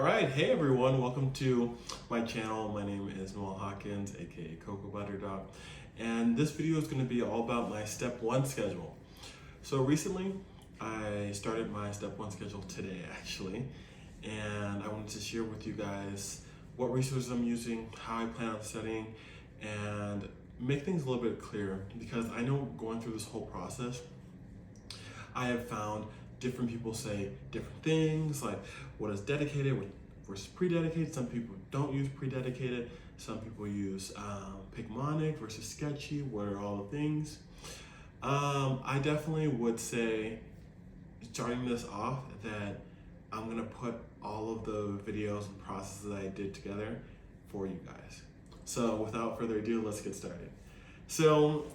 All right, hey everyone, welcome to my channel. My name is Noel Hawkins, aka Cocoa Butter Dog, and this video is going to be all about my step 1 schedule. So recently, I started my step 1 schedule today actually, and I wanted to share with you guys what resources I'm using, how I plan on studying, and make things a little bit clearer, because I know going through this whole process, I have found different people say different things, like what is dedicated versus pre-dedicated. Some people don't use pre-dedicated. Some people use Picmonic versus sketchy. What are all the things? I definitely would say, starting this off, that I'm gonna put all of the videos and processes that I did together for you guys. So without further ado, let's get started. So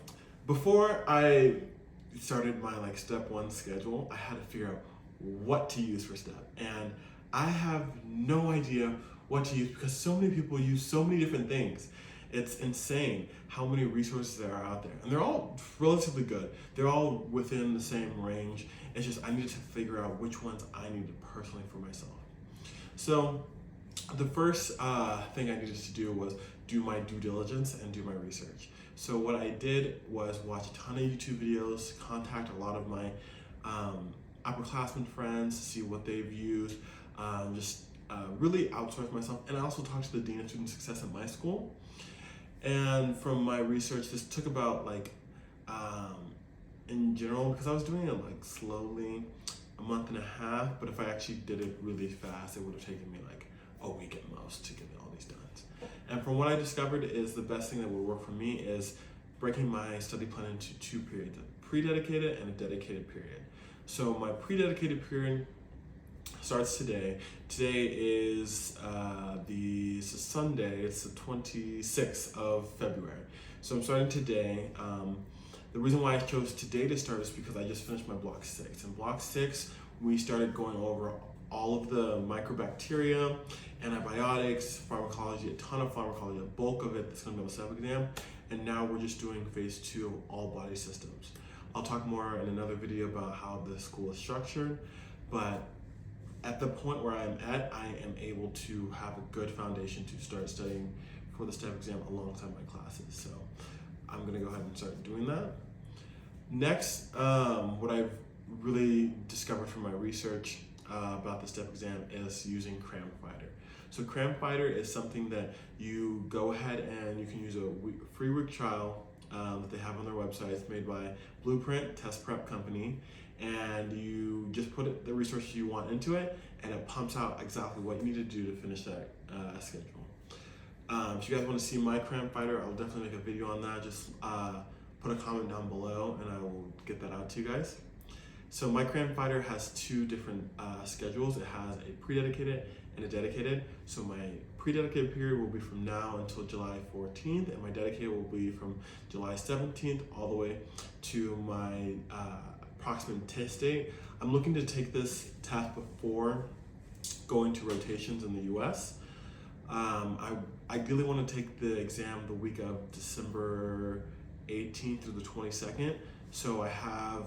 before I started my step 1 schedule, I had to figure out what to use for step, and I have no idea what to use because so many people use so many different things. It's insane how many resources there are out there, and they're all relatively good. They're all within the same range. It's just I needed to figure out which ones I needed personally for myself. So the first thing I needed to do was do my due diligence and do my research. So what I did was watch a ton of YouTube videos, contact a lot of my upperclassmen friends to see what they've used, really outsource myself, and I also talked to the Dean of Student Success at my school. And from my research, this took about in general, because I was doing it slowly, a month and a half, but if I actually did it really fast, it would have taken me a week at most to get all these done. And from what I discovered is the best thing that would work for me is breaking my study plan into 2 periods, a pre-dedicated and a dedicated period. So my pre-dedicated period starts today. Today is it's a Sunday, it's the 26th of February. So I'm starting today. The reason why I chose today to start is because I just finished my block 6. In block 6, we started going over all of the microbacteria, antibiotics, pharmacology, a ton of pharmacology, the bulk of it that's going to be on the step exam, and now we're just doing phase 2 of all body systems. I'll talk more in another video about how the school is structured, but at the point where I'm at, I am able to have a good foundation to start studying for the step exam alongside my classes. So I'm going to go ahead and start doing that. Next, what I've really discovered from my research about the step exam is using Cram Fighter. So Cram Fighter is something that you go ahead and you can use a free week trial that they have on their website. It's made by Blueprint Test Prep Company, and you just put the resources you want into it, and it pumps out exactly what you need to do to finish that schedule. If you guys want to see my Cram Fighter, I'll definitely make a video on that. Just put a comment down below and I will get that out to you guys. So my Cram Fighter has 2 different schedules. It has a pre-dedicated and a dedicated. So my pre-dedicated period will be from now until July 14th, and my dedicated will be from July 17th all the way to my approximate test date. I'm looking to take this test before going to rotations in the US. I ideally want to take the exam the week of December 18th through the 22nd. So I have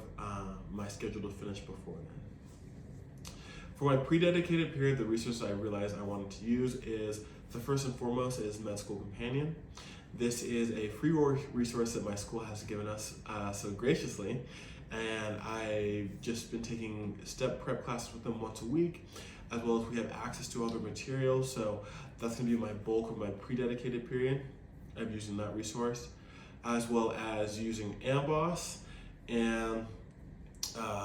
my schedule to finish before then. For my pre-dedicated period, the resource I realized I wanted to use is, the first and foremost is Med School Companion. This is a free resource that my school has given us so graciously, and I've just been taking step prep classes with them once a week, as well as we have access to other materials. So that's going to be my bulk of my pre-dedicated period of using that resource, as well as using AndI've and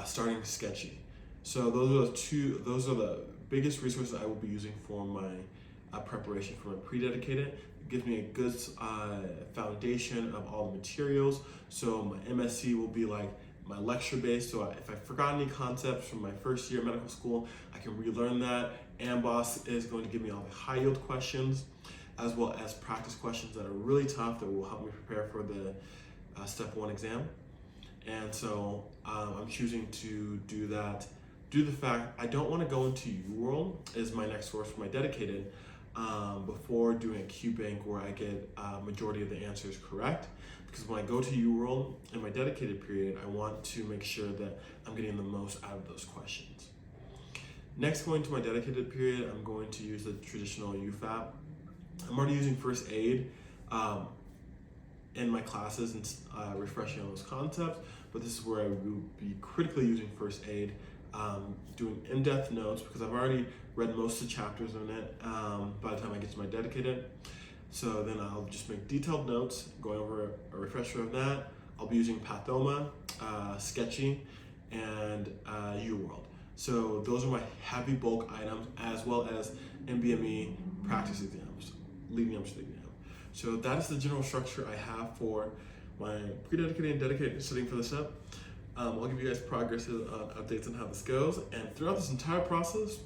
starting sketchy. So those are the biggest resources I will be using for my preparation for my pre-dedicated. It gives me a good foundation of all the materials. So my MSc will be my lecture based. So if I forgot any concepts from my first year of medical school, I can relearn that. AndI've is going to give me all the high yield questions, as well as practice questions that are really tough that will help me prepare for the step 1 exam. And so I'm choosing to do that due to the fact I don't want to go into UWorld as my next source for my dedicated before doing a QBank where I get majority of the answers correct. Because when I go to UWorld in my dedicated period, I want to make sure that I'm getting the most out of those questions. Next, going to my dedicated period, I'm going to use the traditional UFAP. I'm already using first aid in my classes and refreshing on those concepts, but this is where I will be critically using first aid, doing in-depth notes because I've already read most of the chapters in it by the time I get to my dedicated. So then I'll just make detailed notes, going over a refresher of that. I'll be using Pathoma, Sketchy, and UWorld. So those are my heavy bulk items, as well as MBME practice exams, leading up to the exam. So that is the general structure I have for my pre-dedicated and dedicated setting for this up. I'll give you guys progress updates on how this goes. And throughout this entire process,